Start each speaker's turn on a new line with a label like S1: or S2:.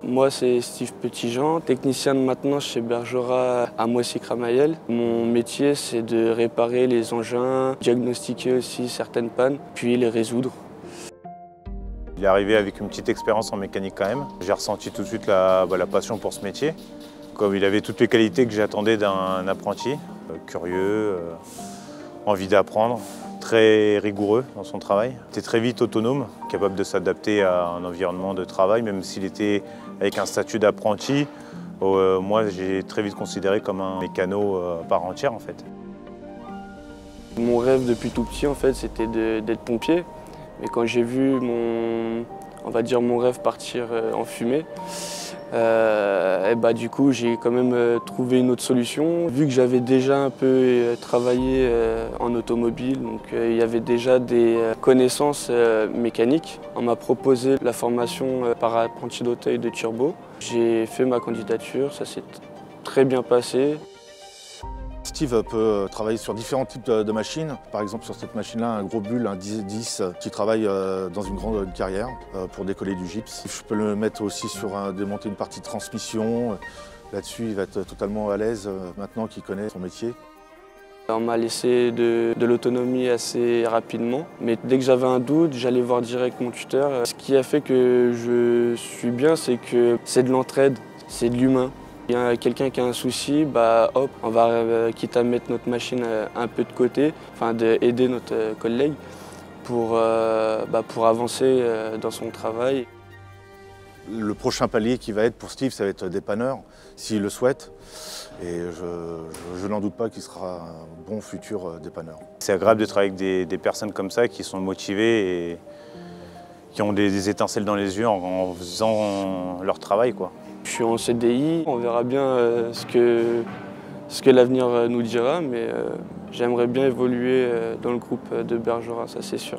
S1: Moi, c'est Steve Petitjean, technicien de maintenance chez Bergera à Moissy-Cramayel. Mon métier, c'est de réparer les engins, diagnostiquer aussi certaines pannes, puis les résoudre.
S2: Il est arrivé avec une petite expérience en mécanique quand même. J'ai ressenti tout de suite la passion pour ce métier. Comme il avait toutes les qualités que j'attendais d'un apprenti, curieux, envie d'apprendre, très rigoureux dans son travail. Il était très vite autonome, capable de s'adapter à un environnement de travail, même s'il était avec un statut d'apprenti. Moi, j'ai très vite considéré comme un mécano à part entière en fait.
S1: Mon rêve depuis tout petit, en fait, c'était d'être pompier. Mais quand j'ai vu mon rêve partir en fumée, du coup, j'ai quand même trouvé une autre solution. Vu que j'avais déjà un peu travaillé en automobile, donc il y avait déjà des connaissances mécaniques. On m'a proposé la formation par apprenti d'Auteuil de turbo. J'ai fait ma candidature, ça s'est très bien passé.
S3: Steve peut travailler sur différents types de machines. Par exemple, sur cette machine-là, un gros bulle, un 10 qui travaille dans une grande carrière pour décoller du gypse. Je peux le mettre aussi sur démonter une partie de transmission. Là-dessus, il va être totalement à l'aise maintenant qu'il connaît son métier.
S1: On m'a laissé de l'autonomie assez rapidement, mais dès que j'avais un doute, j'allais voir direct mon tuteur. Ce qui a fait que je suis bien, c'est que c'est de l'entraide, c'est de l'humain. Il y a quelqu'un qui a un souci, hop, on va quitte à mettre notre machine un peu de côté, enfin d'aider notre collègue pour avancer dans son travail.
S3: Le prochain palier qui va être pour Steve, ça va être dépanneur, s'il le souhaite. Et je n'en doute pas qu'il sera un bon futur dépanneur.
S2: C'est agréable de travailler avec des personnes comme ça qui sont motivées et qui ont des étincelles dans les yeux en faisant leur travail, quoi.
S1: Je suis en CDI, on verra bien ce que l'avenir nous dira, mais j'aimerais bien évoluer dans le groupe de Bergera, ça c'est sûr.